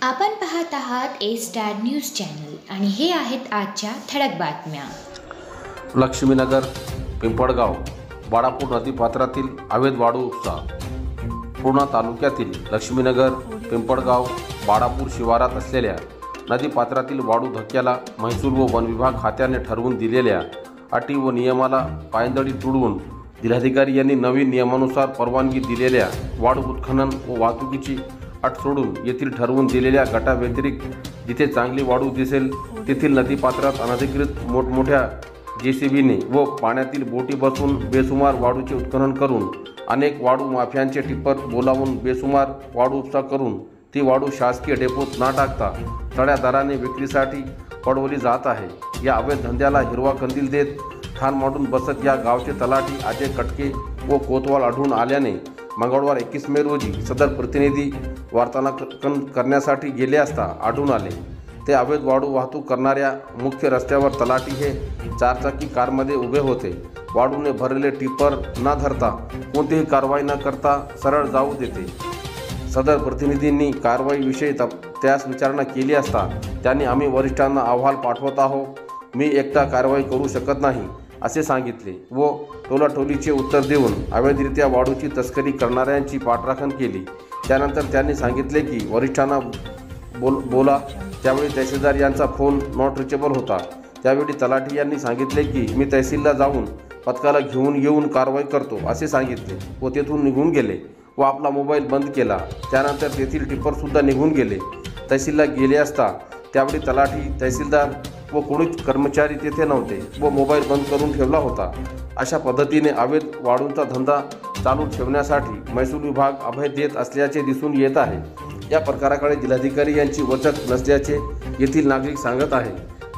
आपण पाहत आहात ए स्टार न्यूज चॅनल आणि हे आहेत आजच्या ठळक बातम्या. लक्ष्मीनगर, पिंपळगाव, बाळापूर नदीपात्रातील अवैध वाळू उपसा. पूर्णा तालुक्यातील लक्ष्मीनगर, पिंपळगाव, बाळापूर शिवारात असलेल्या नदीपात्रातील वाळू धक्क्याला महसूल व वन विभाग खात्याने ठरवून दिलेल्या अटी व नियमाला पायंदळी तुडवून जिल्हाधिकारी यांनी नवीन नियमानुसार परवानगी दिलेल्या वाळू उत्खनन व वाहतुकीची अट सोडून येथील ठरवून दिलेल्या गटाव्यतिरिक्त जिथे चांगली वाळू दिसेल तेथील नदीपात्रात अनधिकृत मोठमोठ्या JCBने व पाण्यातील बोटी बसवून बेसुमार वाळूचे उत्खनन करून अनेक वाळू माफियांचे टिप्पर बोलावून बेसुमार वाळू उपसा करून ती वाळू शासकीय डेपोत न टाकता तळ्या दराने विक्रीसाठी पडवली जात आहे. या अवैध धंद्याला हिरवा कंदील देत ठाण मांडून बसत या गावचे तलाठी अजय कटके व कोतवाल आढळून आल्याने मंगळवार 21 मे रोजी सदर प्रतिनिधी वार्तांकन करण्यासाठी गेले असता आढळून आले. ते अवैध वाळू वाहतूक करणाऱ्या मुख्य रस्त्यावर तलाठी हे चारचाकी कारमध्ये उभे होते. वाळूने भरलेले टिप्पर न धरता कोणतीही कारवाई न करता सरळ जाऊ देते. सदर प्रतिनिधींनी कारवाईविषयी त्यास विचारणा केली असता त्यांनी आम्ही वरिष्ठांना अहवाल पाठवत आहोत, मी एकटा कारवाई करू शकत नाही असे सांगितले व टोलाटोलीचे उत्तर देऊन अवैधरित्या वाळूची तस्करी करणाऱ्यांची पाठराखण केली. त्यानंतर त्यांनी सांगितले की वरिष्ठांना बोला. त्यावेळी तहसीलदार यांचा फोन नॉट रिचेबल होता. त्यावेळी तलाठी यांनी सांगितले की मी तहसीलला जाऊन पथकाला घेऊन येऊन कारवाई करतो असे सांगितले व तेथून निघून गेले व आपला मोबाईल बंद केला. त्यानंतर तेथील टिप्परसुद्धा निघून गेले. तहसीलला गेले असता त्यावेळी तलाठी, तहसीलदार व कोणीच कर्मचारी तेथे नव्हते व मोबाईल बंद करून ठेवला होता. अशा पद्धतीने अवैध वाळूंचा धंदा चालू ठेवण्यासाठी महसूल विभाग अभय देत असल्याचे दिसून येत आहे. या प्रकाराकडे जिल्हाधिकारी यांची वचक नसल्याचे येथील नागरिक सांगत आहे.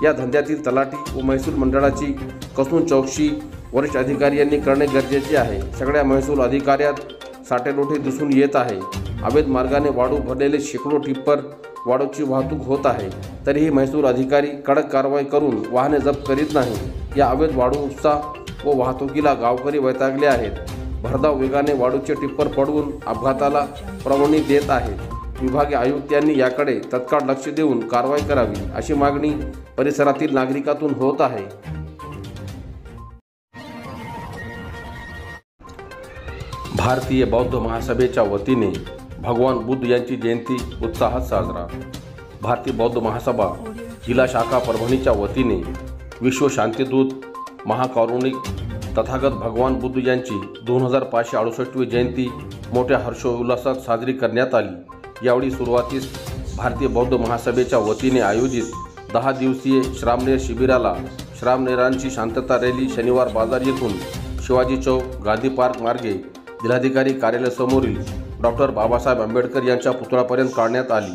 या धंद्यातील तलाठी व महसूल मंडळाची कसून चौकशी वरिष्ठ अधिकारी यांनी करणे गरजेचे आहे. सगळ्या महसूल अधिकाऱ्यात साटेलोटे दिसून येत आहे. अवैध मार्गाने वाळू भरलेले शेकडो टिप्पर वाळूची वाहतूक होत आहे, तरीही महसूल अधिकारी कडक कारवाई करून वाहने जप्त करीत नाही. या अवैध वाळू उपसा व वाहतुकीला गावकरी वैतागले आहेत. भरधाव वेगाने वाळूचे टिप्पर पडवून अपघाताला परवानगी देत आहेत. विभागीय आयुक्त यांनी याकडे तत्काळ लक्ष देऊन कारवाई करावी अशी मागणी परिसरातील नागरिकातून होत आहे. भारतीय बौद्ध महासभेच्या वतीने भगवान बुद्ध यांची जयंती उत्साहात साजरा. भारतीय बौद्ध महासभा जिल्हा शाखा परभणीच्या वतीने विश्व शांतीदूत महाकारुणिक तथागत भगवान बुद्ध यांची 2568वी जयंती मोठ्या हर्षोल्लासात साजरी करण्यात आली. यावेळी सुरुवातीस भारतीय बौद्ध महासभेच्या वतीने आयोजित 10 दिवसीय श्रामणेर शिबिराला श्रामणेरांची शांतता रॅली शनिवार बाजार येथून शिवाजी चौक, गांधी पार्क मार्गे जिल्हाधिकारी कार्यालयासमोरील डॉक्टर बाबासाहेब आंबेडकर यांच्या पुतळ्यापर्यंत काढण्यात आली.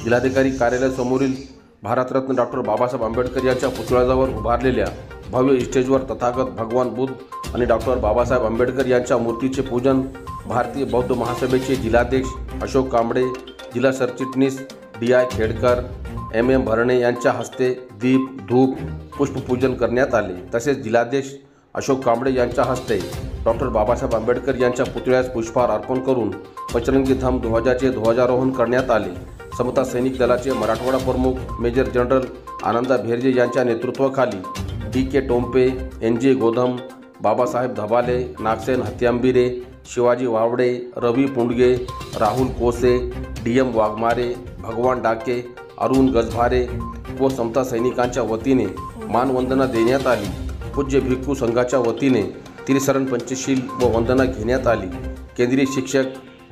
जिल्हाधिकारी कार्यालयासमोरील भारतरत्न डॉक्टर बाबासाहेब आंबेडकर यांच्या पुतळ्याजवळ उभारलेल्या भव्य स्टेजवर तथागत भगवान बुद्ध आणि डॉक्टर बाबासाहेब आंबेडकर यांच्या मूर्तीचे पूजन भारतीय बौद्ध महासभेचे जिल्हाध्यक्ष अशोक कांबळे, जिल्हा सरचिटणीस DI खेडकर, MM भरणे यांच्या हस्ते दीप, धूप, पुष्पपूजन करण्यात आले. तसेच जिल्हाध्यक्ष अशोक कांबळे यांच्या हस्ते डॉक्टर बाबासाहेब आंबेडकर यांच्या पुतळ्यास पुष्पहार अर्पण करून पचरंगी धम्म ध्वजाचे ध्वजारोहण करण्यात आले. समता सैनिक दलाचे मराठवाडा प्रमुख मेजर जनरल आनंदा भेर्जे यांच्या नेतृत्वाखाली DK टोंपे, NJ गोधम, बाबासाहेब धबाले, नागसेन हत्यांबिरे, शिवाजी वावडे, रवी पुंडगे, राहुल कोसे, DM वाघमारे, भगवान डाके, अरुण गजभारे व समता सैनिकांच्या वतीने मानवंदना देण्यात आली. पूज्य भिक्खू संघाच्या वतीने त्रिशरण पंचशील व वंदना घेण्यात आली. केंद्रीय शिक्षक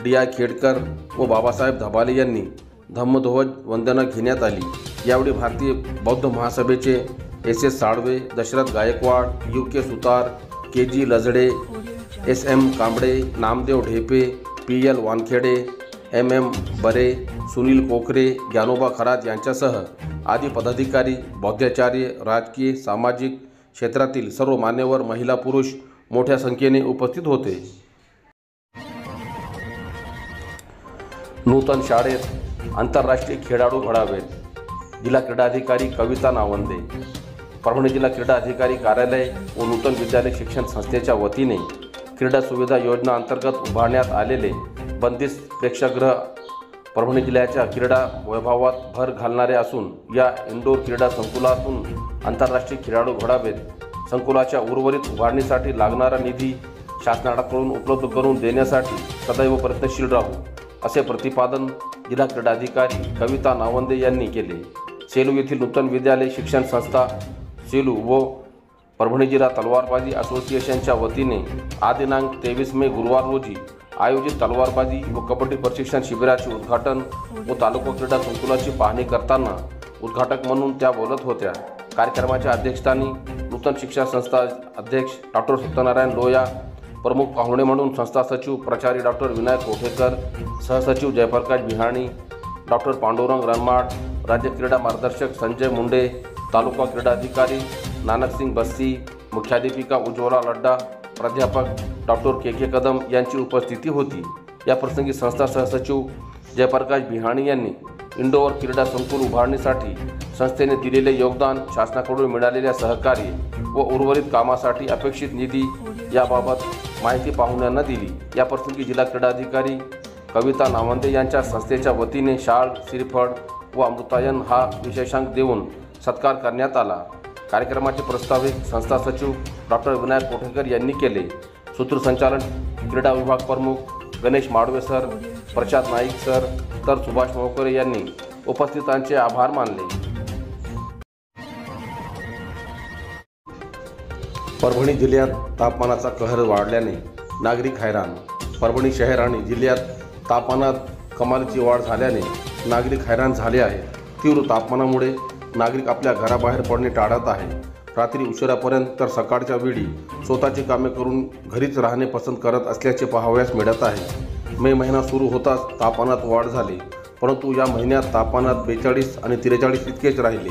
DI खेडकर व बाबासाहेब धबाले यांनी धम्मध्वज वंदना घेण्यात आली. यावेळी भारतीय बौद्ध महासभेचे SS साळवे, दशरथ गायकवाड, UK सुतार, KG लजडे, SM Kamble, Namdev Dhepe, PL Wankhede, MM बरे, सुनील कोकरे, ज्ञानोबा खरात यांच्यासह आदी पदाधिकारी, बौद्धाचार्य, राजकीय, सामाजिक क्षेत्रातील सर्व मान्यवर, महिला, पुरुष मोठ्या संख्येने उपस्थित होते. नूतन शाळेत आंतरराष्ट्रीय खेळाडू घडावेत. जिल्हा क्रीडा अधिकारी कविता नावंदे. परभणी जिल्हा क्रीडा अधिकारी कार्यालय व नूतन विद्यालय शिक्षण संस्थेच्या वतीने क्रीडा सुविधा योजना अंतर्गत उभारण्यात आलेले बंदिस्त प्रेक्षागृह परभणी जिल्ह्याच्या क्रीडा वैभवात भर घालणारे असून या इंडोर क्रीडा संकुलातून आंतरराष्ट्रीय खेळाडू घडावेत। संकुलाच्या उर्वरित उभारणीसाठी लागणारा निधी शासनाकडून उपलब्ध करून देण्यासाठी सदैव प्रयत्नशील राहू, असे प्रतिपादन जिल्हा क्रीडाधिकारी कविता नावंदे यांनी केले। सेलू येथील नूतन विद्यालय शिक्षण संस्था सेलू व परभणी जिल्हा तलवारबाजी असोसिएशनच्या वतीने आज दिनांक 23 मे गुरुवार रोजी आयोजित तलवारबाजी व कबड्डी प्रशिक्षण शिबिराचे उद्घाटन व तालुका क्रीडा संकुलाची पाहणी करताना उद्घाटक म्हणून त्या बोलत होत्या। कार्यक्रमाच्या अध्यक्षस्थानी नूतन शिक्षण संस्था अध्यक्ष डॉक्टर सत्यनारायण लोया, प्रमुख पाहुणे म्हणून संस्था सचिव प्राचार्य डॉक्टर विनायक कोठेकर, सहसचिव जयप्रकाश बिहाणी, डॉक्टर पांडुरंग रनमाड, राज्य क्रीडा मार्गदर्शक संजय मुंडे, तालुका क्रीडाधिकारी नानकसिंग बस्सी, मुख्याध्यापिका उज्ज्वला लड्डा, प्राध्यापक डॉक्टर के कदम यांची उपस्थिती होती। या प्रसंगी संस्था सहसचिव जयप्रकाश बिहाणी यांनी इंडोर क्रीडा संकुल उभारणीसाठी संस्थेने दिलेले योगदान, शासनाकडून मिळालेल्या सहकार्य व उर्वरित कामासाठी अपेक्षित निधी याबाबत माहिती पाहुण्यांना दिली। या प्रसंगी जिल्हा क्रीडाधिकारी कविता नावंदे यांच्या संस्थेच्या वतीने शाल, श्रीफळ व अमृतायन हा विशेषांक देऊन सत्कार करण्यात आला। कार्यक्रमाचे प्रस्तावित संस्था सचिव डॉक्टर विनायक कोठेकर यांनी केले। सूत्रसंचालन क्रीडा विभाग प्रमुख गणेश माडवे सर, प्रशांत नाईक सर तर सुभाष मोकरे यांनी उपस्थितांचे आभार मानले। परभणी जिल्ह्यात तापमानाचा कहर वाढल्याने नागरिक हैराण। परभणी शहर आणि जिल्ह्यात तापमानात कमालीची वाढ झाल्याने नागरिक हैराण झाले आहेत। तीव्र तापमानामुळे नागरिक आपल्या घराबाहेर पडणे टाळत आहे। रात्री उशिरापर्यंत तर सकाळच्या वेळी स्वतःची कामे करून घरीच राहणे पसंत करत असल्याचे पाहावयास मिळत आहे। मे महिना सुरू होताच तापमानात वाढ झाली, परंतु या महिन्यात तापमानात 42 आणि 43 इतकेच राहिले।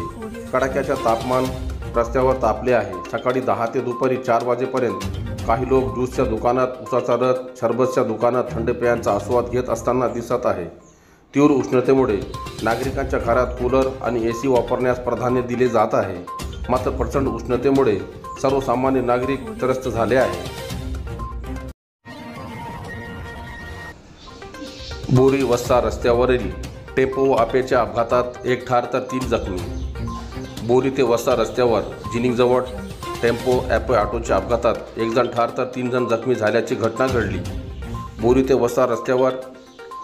कडाक्याच्या तापमान रस्त्यावर तापले आहे। सकाळी 10 ते दुपारी 4 वाजेपर्यंत काही लोक ज्यूसच्या दुकानात, उसाचा रस, शरबतच्या दुकानात थंड पेयांचा आस्वाद घेत असताना दिसत आहे। तीव्र उष्णतेमुळे नागरिकांच्या घरात कूलर आणि AC वापरण्यास प्राधान्य दिले जात आहे। मात्र प्रचंड उष्णतेमुळे सर्वसामान्य नागरिक त्रस्त झाले आहे। बोरी वस्ता रस्त्यावरील टेम्पो व अपेच्या अपघातात 1 ठार तर 3 जखमी। बोरी ते वस्ता रस्त्यावर जिनिंगजवळ टेम्पो ॲपे ऑटोच्या अपघातात 1 जण ठार तर 3 जण जखमी झाल्याची घटना घडली। बोरी ते वस्ता रस्त्यावर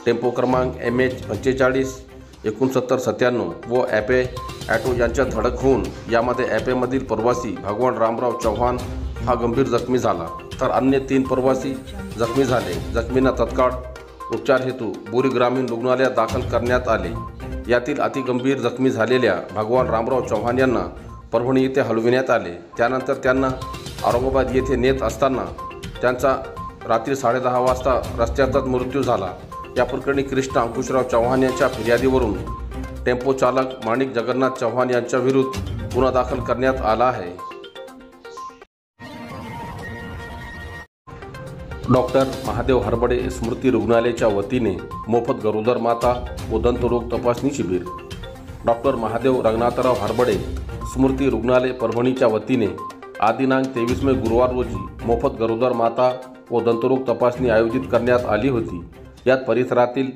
टेम्पो क्रमांक MH 45 6997 व ॲपे ॲटो यांच्यात धडक होऊन यामध्ये ॲपेमधील प्रवासी भगवान रामराव चव्हाण हा गंभीर जखमी झाला, तर अन्य 3 प्रवासी जखमी झाले। जखमींना तत्काळ उपचार हेतू बोरी ग्रामीण रुग्णालयात दाखल करण्यात आले। यातील अतिगंभीर जखमी झालेल्या भगवान रामराव चव्हाण यांना परभणी येथे हलविण्यात आले। त्यानंतर त्यांना औरंगाबाद येथे नेत असताना त्यांचा रात्री 10:30 वाजता रस्त्यातच मृत्यू झाला। या प्रकरणी कृष्ण अंकुशराव चव्हाण यांच्या फिर्यादीवरून टेम्पो चालक माणिक जगन्नाथ चव्हाण यांच्या विरुद्ध गुन्हा दाखल करण्यात आला आहे। डॉक्टर महादेव हरबडे स्मृती रुग्णालयाच्या वतीने मोफत गरोदर माता व दंतरोग तपासणी शिबिर। डॉक्टर महादेव रंगनाथराव हरबडे स्मृती रुग्णालय परभणीच्या वतीने आज दिनांक 23 मे गुरुवार रोजी मोफत गरोदर माता व दंतरोग तपासणी आयोजित करण्यात आली होती। यात परिसरातील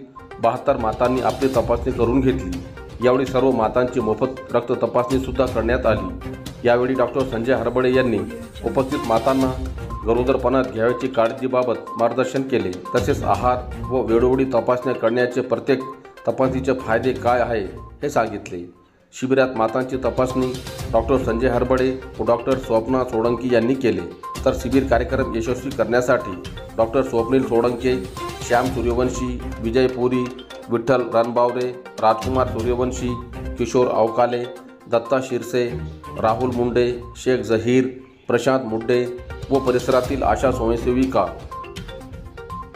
72 मातांनी आपली तपासणी करून घेतली। यावेळी सर्व मातांची मोफत रक्त तपासणी सुद्धा करण्यात आली। यावेळी डॉक्टर संजय हरबडे यांनी उपस्थित मातांना गरोदरपणात घ्यावयाची काळजीबाबत मार्गदर्शन केले। तसेच आहार व वेळोवेळी तपासण्या करण्याचे प्रत्येक तपासणीचे फायदे काय आहे हे सांगितले। शिबिरात मातांची तपासणी डॉक्टर संजय हरबडे व डॉक्टर स्वप्ना सोळंकी यांनी केले, तर शिबिर कार्यक्रम यशस्वी करण्यासाठी डॉक्टर स्वप्नील सोळंके, श्याम सूर्यवंशी, विजय पुरी, विठ्ठल रणबावरे, राजकुमार सूर्यवंशी, किशोर अवकाले, दत्ता शिरसे, राहुल मुंडे, शेख जहीर, प्रशांत मुड्डे व परिसरातील आशा स्वयंसेविका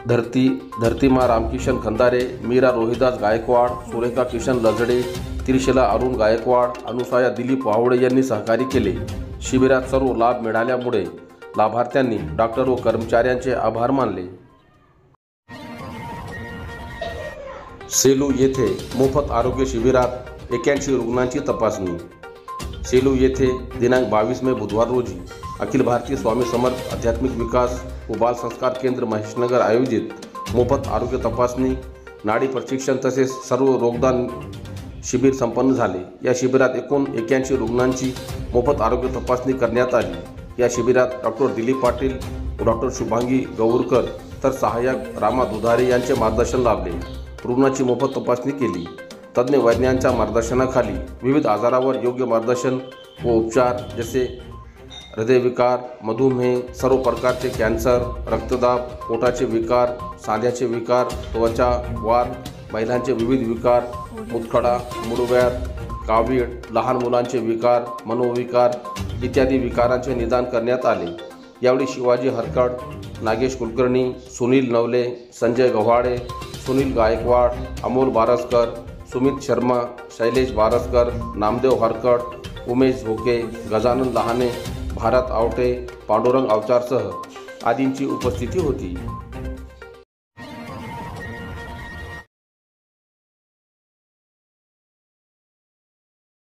धरतीमा रामकिशन खंदारे, मीरा रोहिदास गायकवाड, सुरेखा किशन लजडे, त्रिशिला अरुण गायकवाड, अनुसाया दिलीप वावडे यांनी सहकार्य केले। शिबिरात सर्व लाभ मिळाल्यामुळे लाभार्थ्यांनी डॉक्टर व कर्मचाऱ्यांचे आभार मानले। सेलू येथे मोफत आरोग्य शिबिरात 81 रुग्णांची तपासणी। सेलू येथे दिनांक 22 मे बुधवार रोजी अखिल भारतीय स्वामी समर्थ आध्यात्मिक विकास व बाल संस्कार केंद्र महेशनगर आयोजित मोफत आरोग्य तपासणी नाडी प्रशिक्षण तसेच सर्व रोगदान शिबिर संपन्न झाले। या शिबिरात एकूण 81 रुग्णांची मोफत आरोग्य तपासणी करण्यात आली। या शिबिरात डॉक्टर दिलीप पाटील व डॉक्टर शुभांगी गौरकर तर सहाय्यक रामा दुधारे यांचे मार्गदर्शन लाभले। रुग्णाची मोफत तपासणी केली। तज्ज्ञ वैज्ञानिकांच्या मार्गदर्शनाखाली विविध आजारावर योग्य मार्गदर्शन व उपचार जसे हृदयविकार, मधुमेह, सर्व प्रकारचे कॅन्सर, रक्तदाब, पोटाचे विकार, सांध्याचे विकार, त्वचा वात, महिलांचे विविध विकार, मुतखडा, मूळव्याध, कावीळ, लहान मुलांचे विकार, मनोविकार इत्यादी विकारांचे निदान करण्यात आले। यावेळी शिवाजी हरकड, नागेश कुलकर्णी, सुनील नवले, संजय गव्हाडे, सुनील गायकवाड, अमोल बारसकर, सुमित शर्मा, शैलेश बारसकर, नामदेव हरकड, उमेश झोके, गजानन लहाने, भारत आवटे, पांडुरंग अवचारसह आदींची उपस्थिती होती।